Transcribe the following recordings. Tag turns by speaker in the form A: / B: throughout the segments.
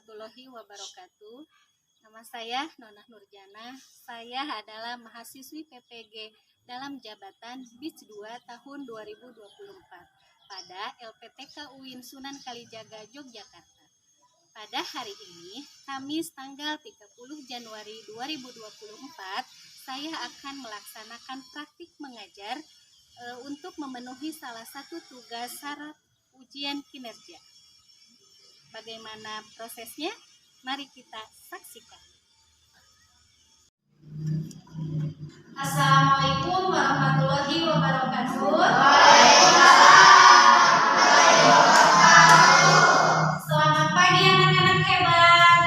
A: warahmatullahi wabarakatuh. Nama saya Nonah Nurjana. Saya adalah mahasiswi PPG dalam jabatan BIS 2 tahun 2024 pada LPTK UIN Sunan Kalijaga, Yogyakarta. Pada hari ini, Kamis tanggal 30 Januari 2024, saya akan melaksanakan praktik mengajar untuk memenuhi salah satu tugas syarat ujian kinerja. Bagaimana prosesnya? Mari kita saksikan. Assalamualaikum warahmatullahi wabarakatuh. Selamat pagi anak-anak hebat.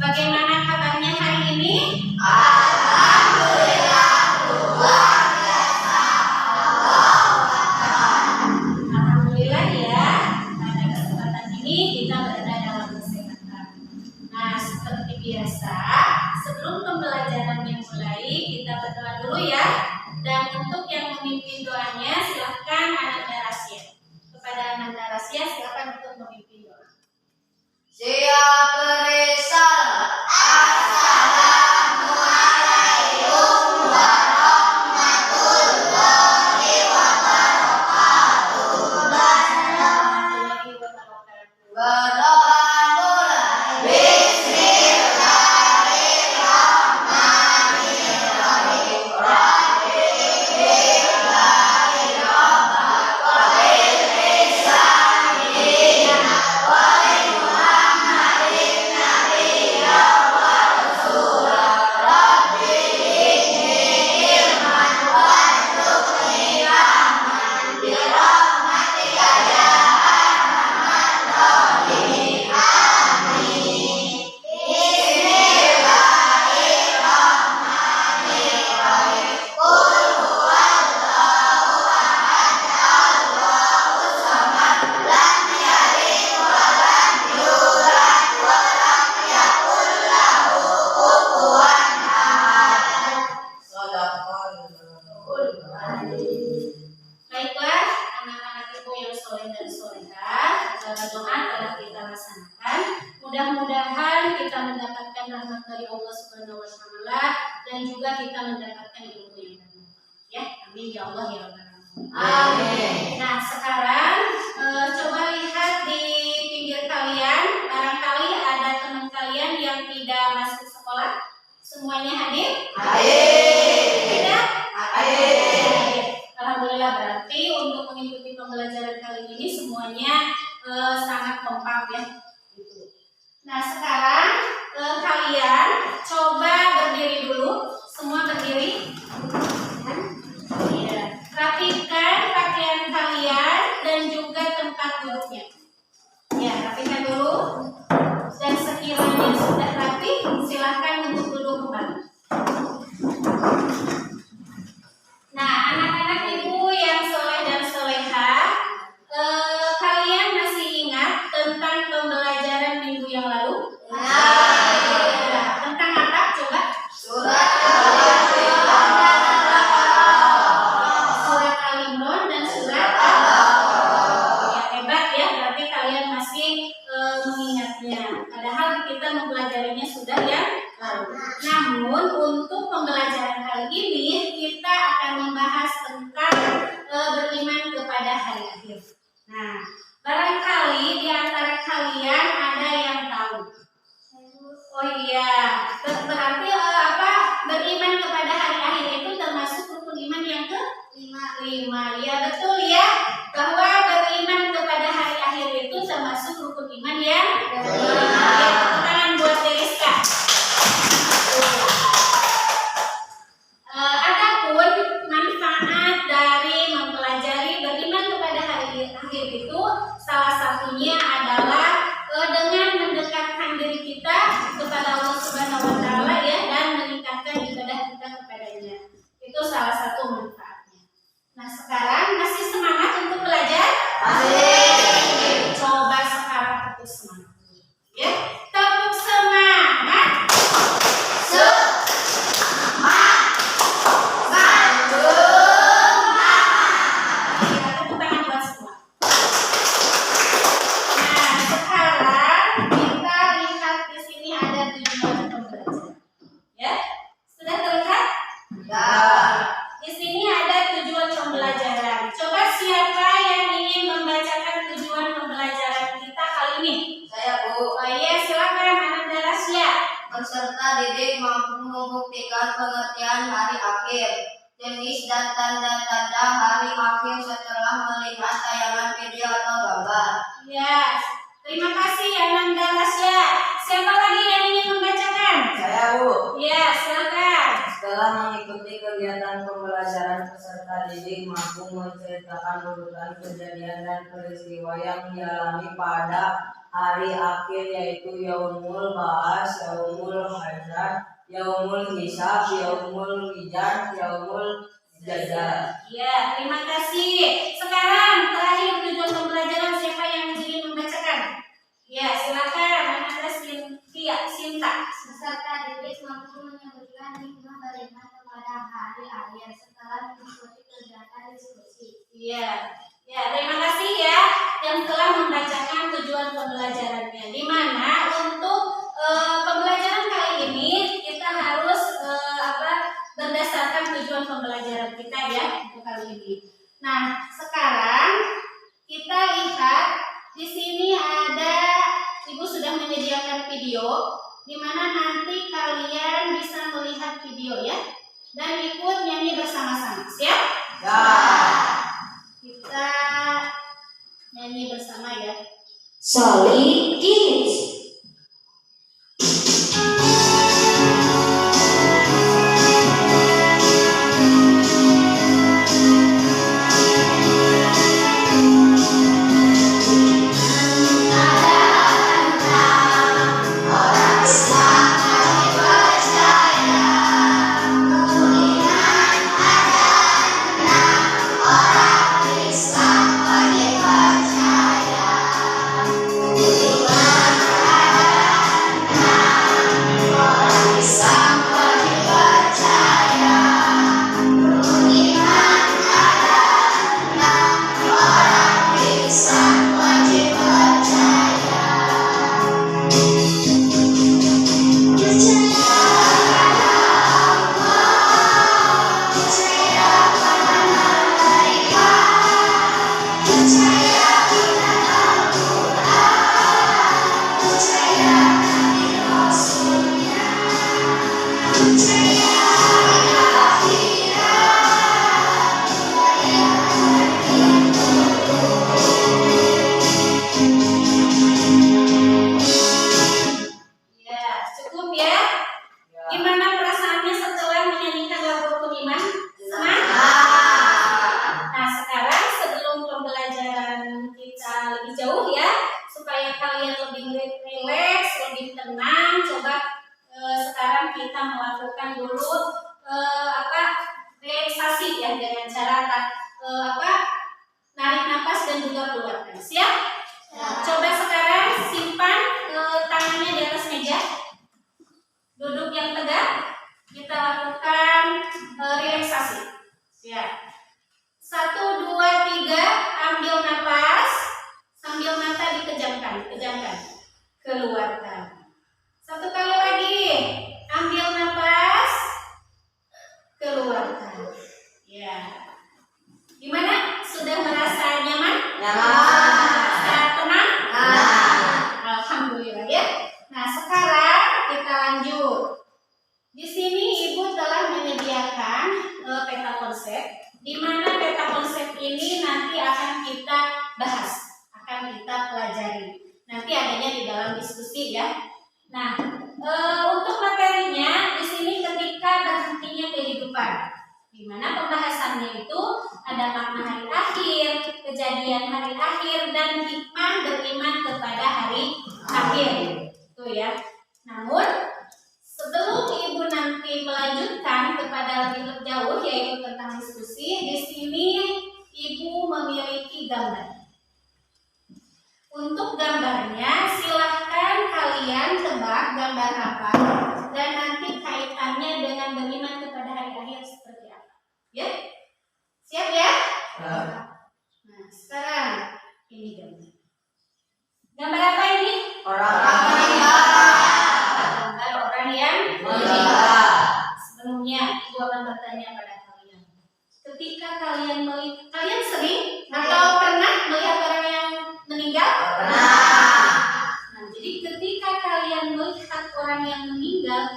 A: Bagaimana kabarnya hari ini? Alhamdulillah ya. Pada kesempatan ini kita berada dalam kesehatan. Nah, seperti biasa, sebelum pembelajaran dimulai, kita berdoa dulu ya. Dan untuk yang memimpin doanya, silahkan Ananda Rasya. Kepada Ananda Rasya, silahkan untuk memimpin doa.
B: Siap berisalah. Assalamualaikum warahmatullahi wabarakatuh.
A: Warahmatullahi wabarakatuh.
B: Berdoa mulai. Bismillahirrahmanirrahim. Rabbi billahi rabbak wa bil ihsani wa li Muhammadin nabiyya wa rasulah. Rabbi inni ilman warzuqni rahman bi rahmatika ya arhamar rahimin. Amin. Bismillahirrahmanirrahim. Qul huwallahu ahad, Allahus samad, lam yalid wa lam yulad wa lam yakul lahu kufuwan ahad. Shadaqallahul adzim.
A: Baiklah, anak-anak ibu yang soleh dan solehah, doa telah kita laksanakan. Mudah-mudahan kita mendapatkan rahmat dari Allah Subhanahu wa Ta'ala dan juga kita mendapatkan ilmu yang bermanfaat. Ya, amin ya Allah ya Rabbal alamin.
B: Amin.
A: Nah, sekarang coba lihat di pinggir kalian, barangkali ada teman kalian yang tidak masuk sekolah. Semuanya hadir? Tidak? Alhamdulillah, berarti untuk mengikuti pembelajaran kali ini semuanya sangat kompak ya. Gitu. Nah, sekarang kalian coba berdiri dulu, semua berdiri. Ya. Rapikan pakaian kalian dan juga tempat duduknya. Ya, rapikan dulu. Dan sekiranya sudah rapi, silahkan untuk duduk kembali. Nah, anak-anak ibu yang soleh dan solehah, kalian masih ingat tentang pembelajaran minggu yang lalu? Ya, tentang apa? Coba.
B: Surat
A: Surat Al-Imran dan surat ya, hebat ya, berarti kalian masih mengingatnya. Padahal kita mempelajarinya sudah ya lalu. Namun untuk pembelajaran kali ini kita akan membahas tentang beriman kepada hari akhir. Nah, barangkali di antara kalian ada yang tahu. Oh iya, berarti apa? Beriman kepada hari akhir itu termasuk rukun iman yang ke-5. Ya betul ya, bahwa beriman kepada hari akhir itu termasuk rukun iman yang ke-5. Ya, tepuk tangan buat Deriska. Adapun manfaat dari mempelajari beriman kepada hari akhir itu
B: didik mampu membuktikan pengertian hari akhir, jenis dan tanda-tanda hari akhir setelah melihat tayangan video atau gambar.
A: Ya, terima kasih Ananda Rasya. Siapa lagi yang ingin membacakan?
C: Saya, Bu.
A: Ya, silakan.
C: Setelah mengikuti kegiatan pembelajaran, peserta didik mampu menceritakan urutan kejadian dan peristiwa yang dialami pada hari akhir, yaitu Yaumul Ba'ats, Yaumul Hasyr, Yaumul Hisab, Yaumul Mizan, Yaumul Jazaa.
A: Ya, terima kasih. Sekarang terakhir tujuan pembelajaran, siapa yang ingin membacakan? Ya, silakan. Ananda Sinta.
B: Peserta didik mampu menyebutkan hikmah beriman kepada hari akhir setelah mengikuti kegiatan diskusi.
A: Ya, ya, terima kasih ya yang telah membacakan tujuan pembelajarannya. Di mana untuk pembelajaran kali ini kita harus berdasarkan tujuan pembelajaran kita ya untuk kali ini. Nah, sekarang kita lihat di sini ada Ibu sudah menyediakan video di mana nanti kalian bisa melihat video ya dan ikut nyanyi bersama-sama. Siap?
C: Ya.
A: Kita nyanyi bersama ya.
D: Solid Kids.
A: Ya, cukup ya. Gimana perasaannya setelah menyanyikan lagu rukun iman? Senang? Nah, sekarang sebelum pembelajaran kita lebih jauh ya, supaya kalian lebih rileks, lebih tenang, coba sekarang kita melakukan dulu relaksasi ya dengan cara narik nafas dan juga keluarkan. Siap? Coba sekarang simpan tangannya di atas meja. Duduk yang tegak. Kita lakukan relaksasi. Siap. 1, 2, 3. Ambil nafas. Sambil mata dikejamkan. Keluarkan. 1 kali lagi. Ambil nafas. Keluarkan. Ya. Gimana? Sudah merasa nyaman? Merasa tenang? Alhamdulillah ya. Nah, sekarang kita lanjut. Di sini Ibu telah menyediakan peta konsep, di mana peta konsep ini nanti akan kita bahas, akan kita pelajari. Nanti adanya di dalam diskusi ya. Nah, untuk materinya di sini ketika berhentinya kehidupan, di mana pembahasannya itu ada makna hari akhir, kejadian hari akhir, dan hikmah beriman kepada hari akhir. Itu ya. Namun sebelum Ibu nanti melanjutkan kepada lebih jauh yaitu tentang diskusi, di sini Ibu memiliki gambar. Untuk gambarnya silahkan kalian tebak gambar apa dan nanti kaitannya dengan beriman kepada hari akhir seperti apa. Ya? Siap ya? Nah, sekarang ini gambar. Gambar apa ini? Gambar orang yang meninggal. Sebelumnya Ibu akan bertanya pada kalian. Ketika kalian kalian sering atau pernah melihat orang yang meninggal? Pernah. Nah, jadi ketika kalian melihat orang yang meninggal,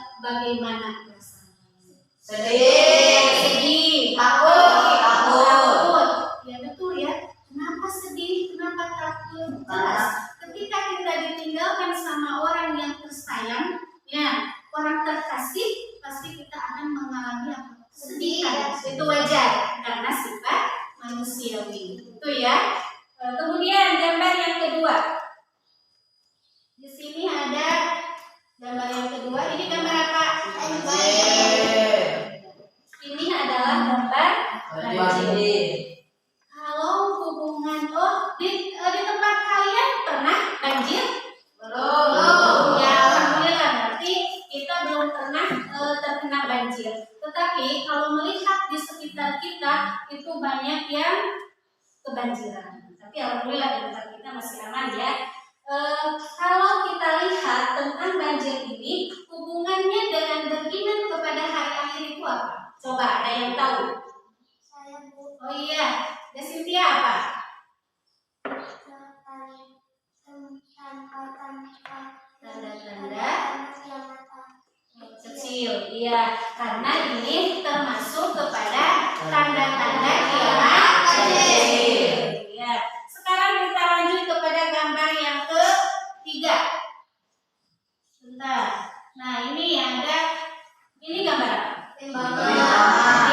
A: Jelas. Ketika kita ditinggalkan sama orang yang tersayang, ya, orang terkasih, pasti kita akan mengalami apa? Kesedihan. Itu wajar karena sifat manusiawi. Itu ya. Kemudian gambar yang kedua. Di sini ada gambar yang kedua. Ini gambar apa? Ini adalah gambar banjir. Kalau hubungan di tempat kalian pernah banjir? Belum. Ya, alhamdulillah berarti kita belum pernah terkena banjir. Tetapi kalau melihat di sekitar kita itu banyak yang kebanjiran. Tapi alhamdulillah di tempat kita masih aman ya. Kalau kita lihat tentang banjir ini, hubungannya dengan beriman kepada hari akhir itu apa? Coba ada yang tahu? Oh iya, Cynthia apa? Tanda-tanda kecil, iya, karena ini termasuk kepada tanda-tanda kiamat kecil. Ya, sekarang kita lanjut kepada gambar yang ketiga. Sebentar. Nah, ini ada, ini gambar apa? Timbangan.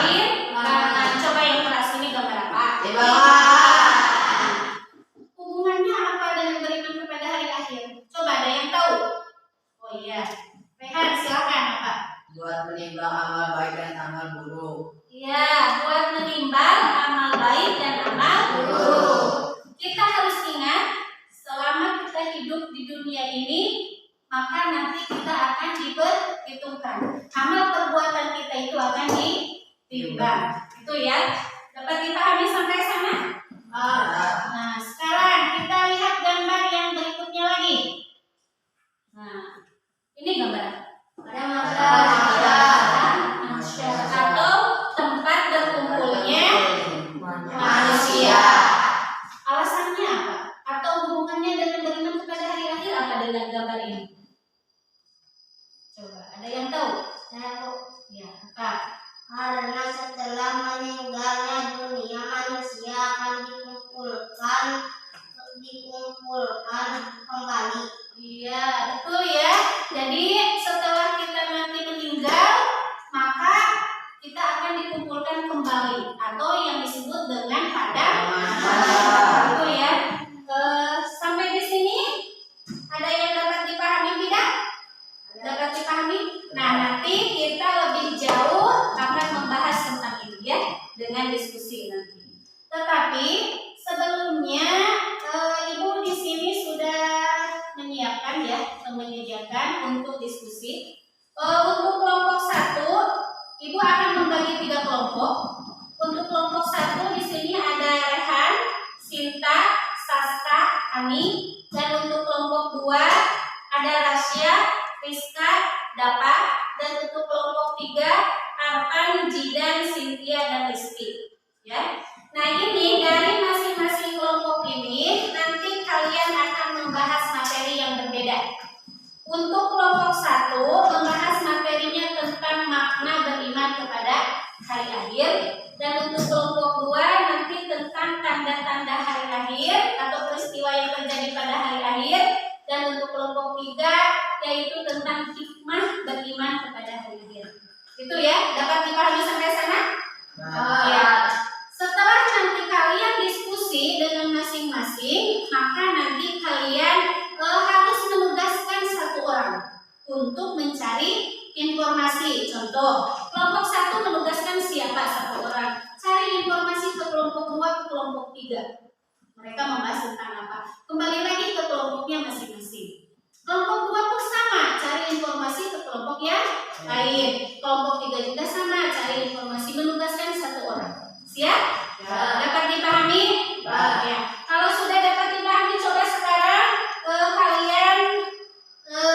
A: Coba yang keras ini gambar apa? Hubungannya apa dengan beriman kepada hari akhir? Coba ada yang tahu? Oh iya, Rehan silakan apa?
C: Buat menimbang amal baik dan amal buruk.
A: Iya, buat menimbang amal baik dan amal buruk. Kita harus ingat, selama kita hidup di dunia ini, maka nanti kita akan diperhitungkan. Amal perbuatan kita itu akan ditimbang. Itu ya. Dapat dipahami sampai sana? Nah, sekarang kita lihat gambar yang berikutnya lagi. Nah, ini gambar atau tempat berkumpulnya manusia. Alasannya apa? Atau hubungannya dengan beriman kepada hari akhir apa dengan gambar ini? Coba, ada yang tahu? Ya, apa?
B: Karena setelah meninggalnya dunia, manusia akan dikumpulkan kembali.
A: Iya, betul ya. Jadi setelah kita nanti meninggal, maka kita akan dikumpulkan kembali atau yang disebut dengan padang mahsyar. Itu ya. Sampai di sini ada yang dapat dipahami tidak? Dapat dipahami? Nah, nanti kita lebih jauh akan membahas tentang ini ya dengan diskusi nanti. Tetapi sebelumnya Ibu di sini sudah menyiapkan ya, menyediakan untuk diskusi. Untuk kelompok 1, Ibu akan membagi 3 kelompok. Untuk kelompok 1 di sini ada Rehan, Sinta, Saska, Ani, dan untuk kelompok 2 ada Rasya, Rizka, Dapa, dan untuk kelompok 3 Arpan, Jidan, Cynthia, dan Rizky. Ya. Nah, ini dari masing-masing kelompok ini nanti kalian akan membahas materi yang berbeda. Untuk kelompok 1 membahas materinya tentang makna beriman kepada hari akhir, dan untuk kelompok 2 nanti tentang tanda-tanda hari akhir atau peristiwa yang terjadi pada hari akhir, dan untuk kelompok 3 yaitu tentang hikmah beriman kepada hari akhir. Itu ya, dapat dipahami sampai sana? Ya. Setelah nanti kalian diskusi dengan masing-masing, maka nanti kalian harus menugaskan satu orang untuk mencari informasi. Contoh, kelompok 1 menugaskan siapa satu orang, cari informasi ke kelompok 2, ke kelompok 3. Mereka membahas tentang apa? Kembali lagi ke kelompoknya masing-masing. Kelompok 2 pun sama, cari informasi ke kelompok yang lain. Kelompok 3 juga sama, cari informasi, menugaskan satu orang. Siap? Dapat dipahami? Ya. Kalau sudah dapat dipahami, coba sekarang kalian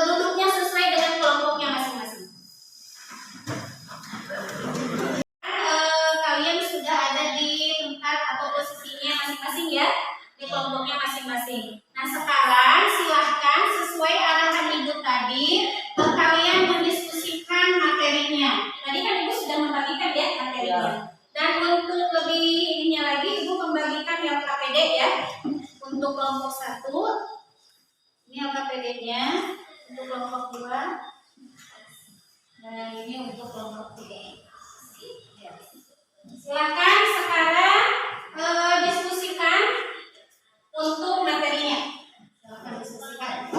A: duduknya sesuai dengan kelompoknya masing-masing. Kalian sudah ada di tempat atau posisinya masing-masing ya, di kelompoknya masing-masing. Nah, sekarang silahkan sesuai arahan Ibu tadi, kalian mendiskusikan materinya. Tadi kan Ibu sudah membagikan ya materinya. Dan untuk lebih ininya lagi, Ibu membagikan yang KPD ya, untuk Untuk kelompok 1 ini LKPD-nya, untuk kelompok 2 dan ini untuk kelompok 3. Ya. Silakan sekarang diskusikan untuk materinya. Silakan diskusikan.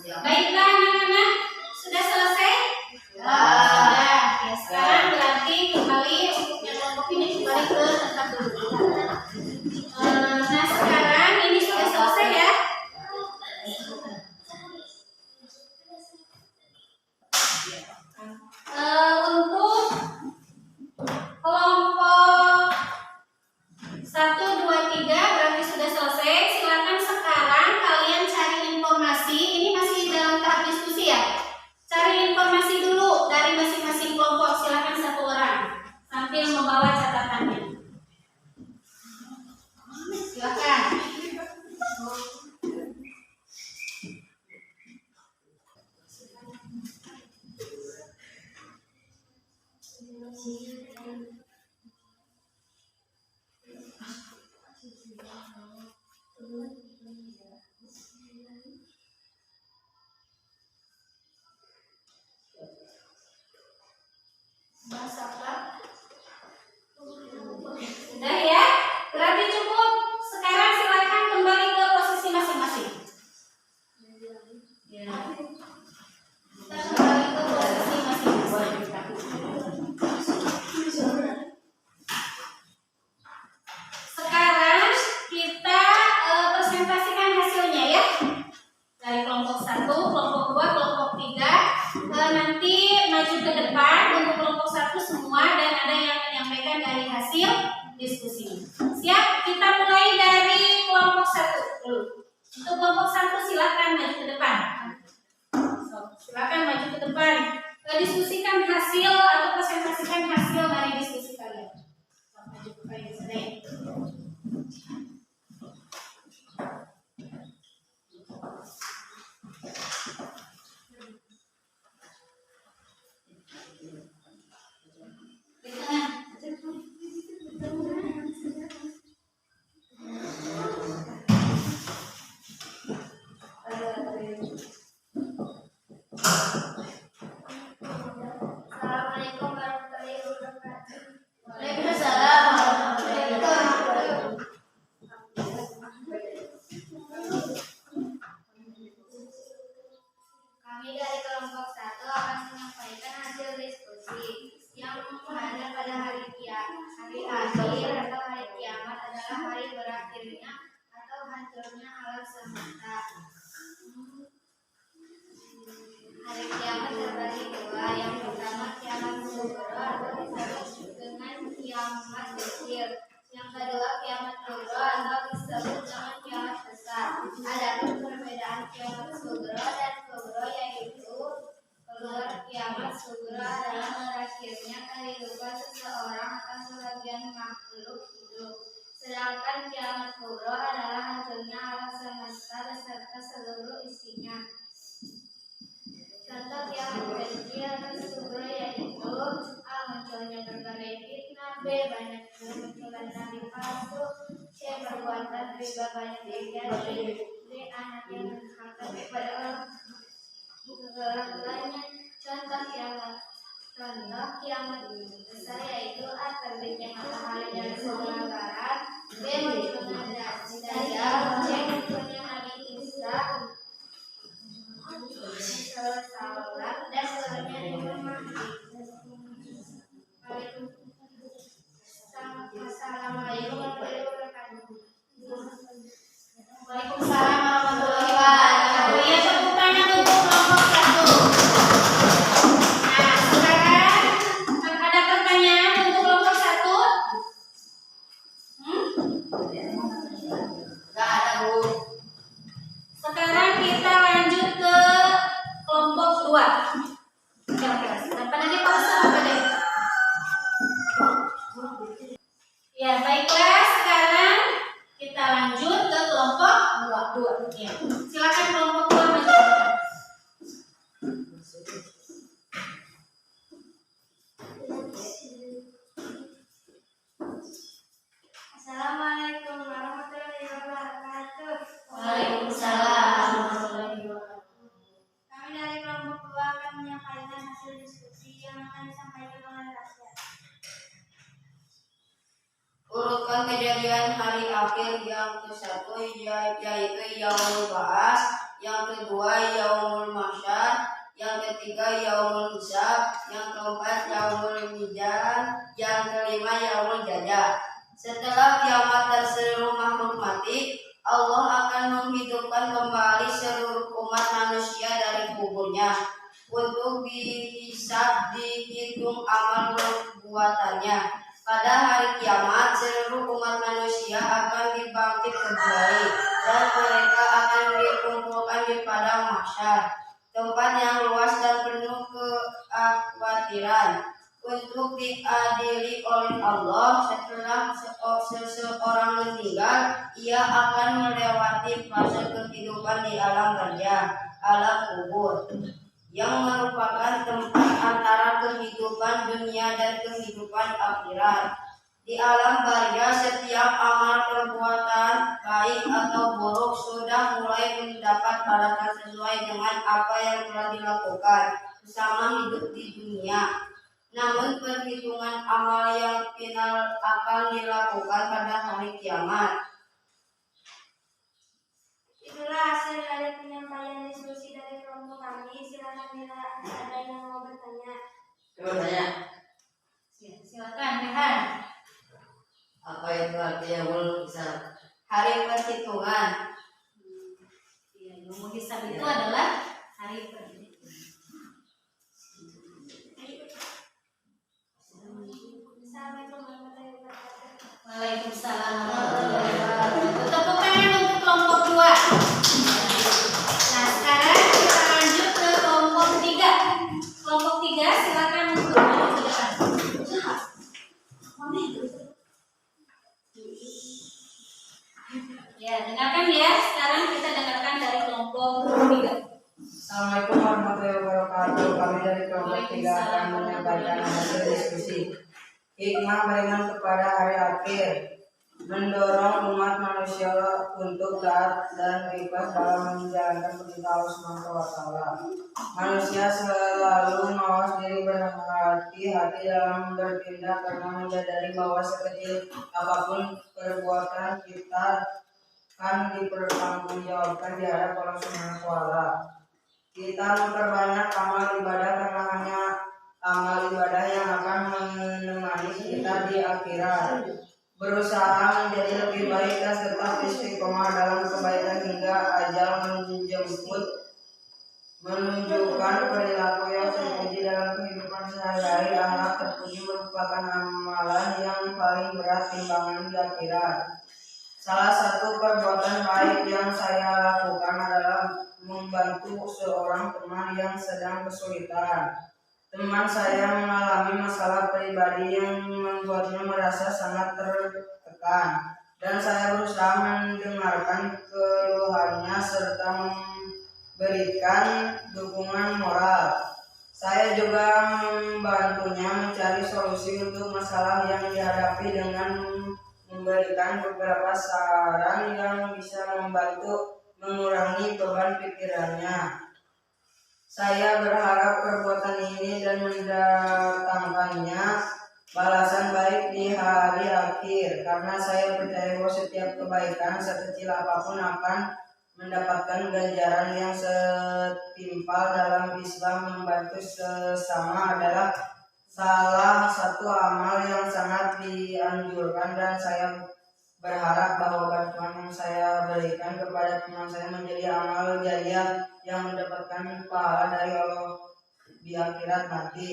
A: Baiklah anak-anak, sudah selesai? Sudah. Ya, sekarang berarti kembali untuk yang kelompok ini kembali ke tempat dulu. Nah sekarang ini sudah selesai ya. Untuk kelompok 1, 2, 3 berarti sudah selesai. Silakan sekarang kalian cari informasi. Ini masih dalam tahap diskusi ya. Cari informasi dulu dari masing-masing kelompok. Silakan satu orang sambil membawa catatannya. Silakan. Sudah ya? Berarti cukup. Sekarang silakan kembali ke posisi masing-masing. Ya. Kita kembali ke posisi masing-masing. Sekarang kita presentasikan hasilnya ya. Dari kelompok 1, kelompok 2, kelompok 3. Nanti maju ke depan untuk kelompok 1 semua dan ada yang menyampaikan dari hasil diskusi. Siap? Kita mulai dari kelompok 1 dulu. Untuk kelompok 1 silakan maju ke depan. Silakan maju ke depan. Diskusikan hasil atau presentasikan hasil dari diskusi kalian. Maju ke depan di sini. Di tengah.
B: Assalamualaikum warahmatullahi wabarakatuh.
A: Waalaikumsalam warahmatullahi wabarakatuh.
B: Kami dari kelompok 1 akan menyampaikan hasil diskusi yang mana pada hari akhir atau hari kiamat adalah hari berakhirnya atau hancurnya alam semesta. Hari kiamat terbagi dua. Yang pertama kiamat sughra atau disebut dengan kiamat kecil. Yang kedua kiamat kubra atau disebut dengan kiamat besar. Adapun perbedaan kiamat sughra dan kubra yaitu keluar kiamat sughra adalah berakhirnya kehidupan seseorang atau sebagian makhluk hidup. Sedangkan kiamat kubra adalah hancurnya alam semesta beserta seluruh isinya. Contoh kiamat kecil atau sughra yaitu A. Munculnya berbagai fitnah, B. Banyak kemunculan nabi palsu, C. Perbuatan riba banyak terjadi, D. Anak yang durhaka kepada Allah. Segala-galanya contoh kiamat besar yaitu A. Terjadi
A: Ya, baiklah, sekarang kita lanjut ke kelompok 2. Ya. Silakan kelompok 2 melanjutkan.
B: Assalamualaikum warahmatullahi wabarakatuh.
A: Waalaikumsalam warahmatullahi wabarakatuh.
B: Kami dari kelompok 2 akan menyampaikan hasil diskusi yang akan disampaikan oleh rakyat.
C: Urutkan kejadian hari akhir yang ke-1 yaitu Yaumul Ba'ats, yang kedua Yaumul Mahsyar, yang ketiga Yaumul Hisab, yang keempat Yaumul Mizan, yang kelima Yaumul Jaza. Setelah kiamat dan seluruh makhluk mati, Allah akan menghidupkan kembali seluruh umat manusia dari kuburnya untuk dihisab, dihitung amal perbuatannya. Pada hari kiamat, seluruh umat manusia akan dibangkit kembali dan mereka akan dikumpulkan di padang mahsyar, tempat yang luas dan penuh kekhawatiran, untuk diadili oleh Allah. Setelah seseorang meninggal, ia akan melewati fase kehidupan di alam barzakh, alam kubur, yang merupakan tempat antara kehidupan dunia dan kehidupan akhirat. Di alam barzakh, setiap amal perbuatan baik atau buruk sudah mulai mendapat balasan sesuai dengan apa yang telah dilakukan selama hidup di dunia. Namun perhitungan amal yang final akan dilakukan pada hari kiamat.
B: Itulah hasil dari penyampaian diskusi dari kelompok kami. Silakan bila ada yang mau bertanya.
C: Coba tanya,
A: Silakan, Rehan.
C: apa itu arti Yaumul Hisab? Hari perhitungan.
A: Ya, Yaumul Hisab itu adalah hari perhitungan.
B: Assalamualaikum warahmatullahi wabarakatuh.
A: Waalaikumsalam warahmatullahi wabarakatuh. Tepuk tangan untuk kelompok 2. Nah, sekarang kita lanjut ke kelompok 3. Kelompok 3 silakan untuk maju ke depan. Ya, dengarkan ya. Sekarang kita dengarkan dari kelompok 3.
C: Assalamualaikum warahmatullahi wabarakatuh. Kami dari kelompok 3 akan menyampaikan hasil diskusi. Hikmah beriman kepada hari akhir, mendorong umat manusia untuk taat dan ikhlas dalam menjalankan perintah Allah SWT. Manusia selalu mawas diri, berhati-hati dalam bertindak karena menyadari bahwa sekecil apapun perbuatan kita akan dipertanggungjawabkan di hadapan Allah SWT. Kita memperbanyak amal ibadah karena hanya amal ibadah yang akan menemani kita di akhirat. Berusaha menjadi lebih baik dan tetap istiqomah dalam kebaikan hingga ajal menjemput, menunjukkan perilaku yang terpuji dalam kehidupan sehari-hari. Akhlak terpuji merupakan amalan yang paling berat timbangan di akhirat. Salah satu perbuatan baik yang saya lakukan adalah membantu seorang teman yang sedang kesulitan. Teman saya mengalami masalah pribadi yang membuatnya merasa sangat tertekan, dan saya berusaha mendengarkan keluhannya serta memberikan dukungan moral. Saya juga membantunya mencari solusi untuk masalah yang dihadapi dengan memberikan beberapa saran yang bisa membantu mengurangi beban pikirannya. Saya berharap perbuatan ini dan mendatangkannya balasan baik di hari akhir, karena saya percaya bahwa setiap kebaikan sekecil apapun akan mendapatkan ganjaran yang setimpal. Dalam Islam, membantu sesama adalah salah satu amal yang sangat dianjurkan, dan saya berharap bahwa bantuan yang saya berikan kepada teman saya menjadi amal jariah yang mendapatkan pahala dari Allah di akhirat nanti.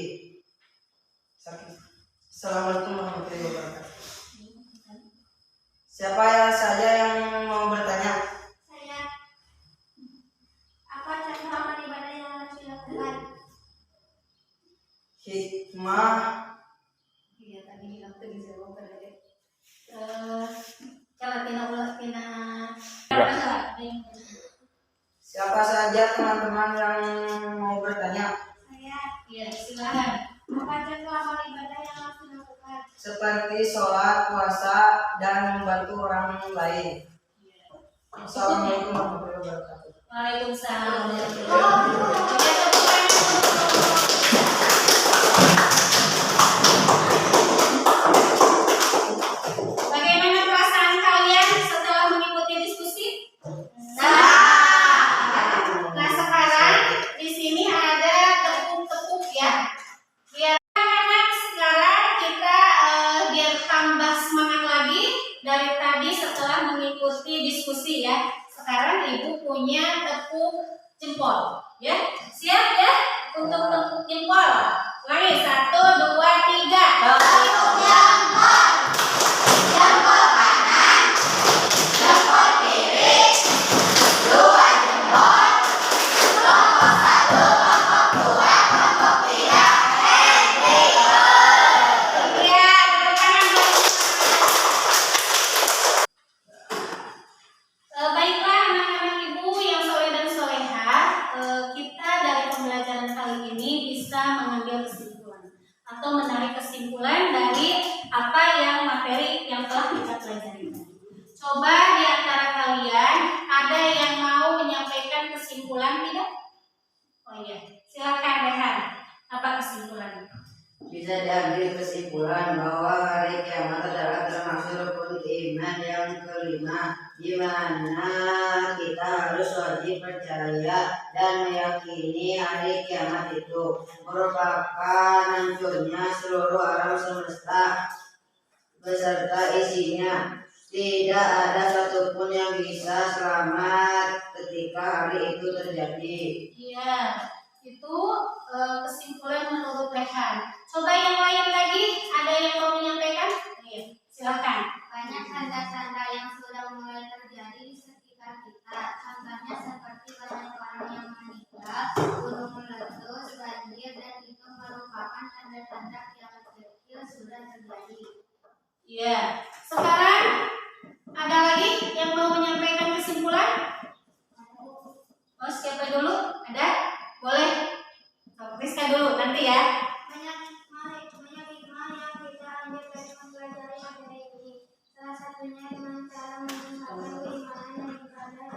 C: Assalamualaikum warahmatullahi wabarakatuh. Siapa saja yang mau bertanya?
B: Saya. Apa contoh amal ibadah yang harus dilakukan?
C: Hikmah.
A: Iya, tadi waktu dijawab tadi.
C: seperti sholat, puasa, dan membantu orang lain. Assalamualaikum warahmatullahi wabarakatuh.
A: Waalaikumsalam. Bagaimana perasaan kalian setelah mengikuti diskusi? Nah, sekarang di sini ada tepuk-tepuk ya. Biar anak-anak sekarang kita biar tambah semangat lagi dari tadi setelah mengikuti diskusi ya. Sekarang ibu punya tepuk jempol, ya. Siap ya untuk tepuk jempol? Mari 1, 2, 3.
B: Tepuk jempol. Jempol kanan, jempol kiri, 2 jempol, kelompok 1, kelompok 2, kelompok 3.
A: Ya, tepuk tangan. Baiklah anak-anak ibu yang soleh dan soleha, kita dari pembelajaran kali ini bisa mengambil kesimpulan atau menarik kesimpulan dari apa yang materi yang telah kita pelajari. Coba di antara kalian ada yang mau menyampaikan kesimpulan tidak? Oh iya, silakan Rehan. Apa kesimpulannya?
C: Bisa diambil kesimpulan bahwa hari kiamat adalah termasuk rukun iman yang kelima, di mana kita harus wajib percaya dan meyakini hari kiamat itu merupakan hancurnya seluruh alam semesta beserta isinya. Tidak ada satupun yang bisa selamat ketika hari itu terjadi.
A: Iya, itu kesimpulan menurut Rehan. Coba yang lain lagi, ada yang mau menyampaikan? Iya, silakan.
B: Banyak tanda-tanda yang sudah mulai terjadi di sekitar kita. Contohnya seperti banyak orang yang meninggal, gunung meletus, banjir, dan itu merupakan tanda-tanda kiamat kecil sudah terjadi.
A: Iya. Sekarang ada lagi yang mau menyampaikan kesimpulan? Oh, siapa dulu? Ada? Boleh. Rizka dulu nanti ya.
B: Banyak hikmah yang kita ambil dari mempelajari materi ini. Salah satunya dengan cara meningkatkan keimanan dan ibadah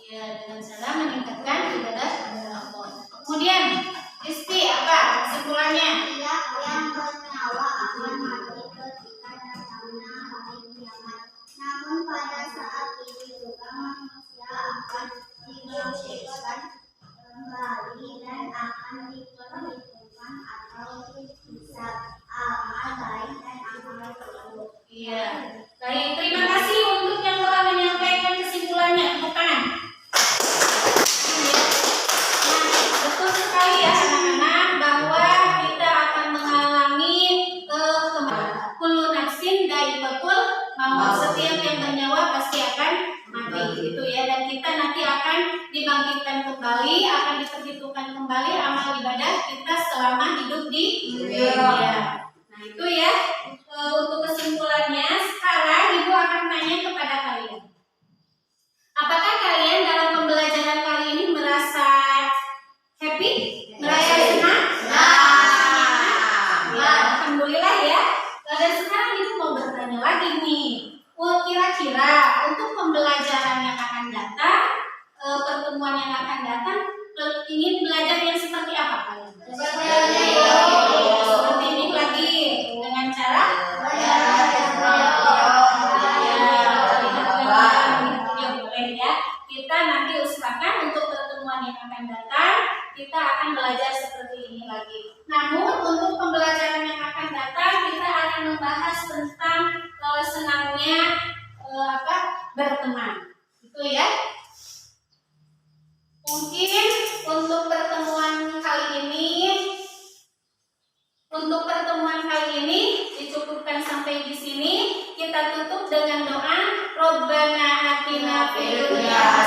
A: Iya, dengan cara meningkatkan ibadah kepada Allah. Kemudian, Rizky apa kesimpulannya?
B: Ia yang bernyawa akan mati ketika datangnya hari kiamat. Namun pada saat itu juga manusia akan dibangkitkan kembali dan akan diperhitungkan atau dihisab amal baik dan amal buruk.
A: Iya. Baik, terima kasih untuk yang telah menyampaikan kesimpulannya. Tepuk tangan. Nah, betul sekali ya anak-anak bahwa kita akan mengalami kematian. Kullu nafsin dha'iqatul maut. Setiap yang bernyawa pasti akan mati, gitu ya. Dan kita nanti akan dibangkitkan kembali, akan diperhitungkan kembali amal ibadah kita selama hidup di dunia. Nah, itu ya untuk kesimpulannya. Sekarang Ibu akan tanya kepada kalian. Apakah kalian dalam pembelajaran kali ini merasa happy? Merasa senang? Ya, alhamdulillah ya. Dan sekarang Ibu mau bertanya lagi nih. Kira-kira untuk pembelajaran yang akan datang, pertemuan yang akan datang, ingin belajar yang seperti apa kalian? Seperti ini lagi dengan cara boleh ya. Kita nanti usahakan untuk pertemuan yang akan datang kita akan belajar seperti ini lagi. Namun untuk pembelajaran yang akan datang kita akan membahas tentang senangnya berteman. Itu ya. Mungkin untuk pertemuan kali ini dicukupkan sampai di sini. Kita tutup dengan doa Robbana atina fid dunya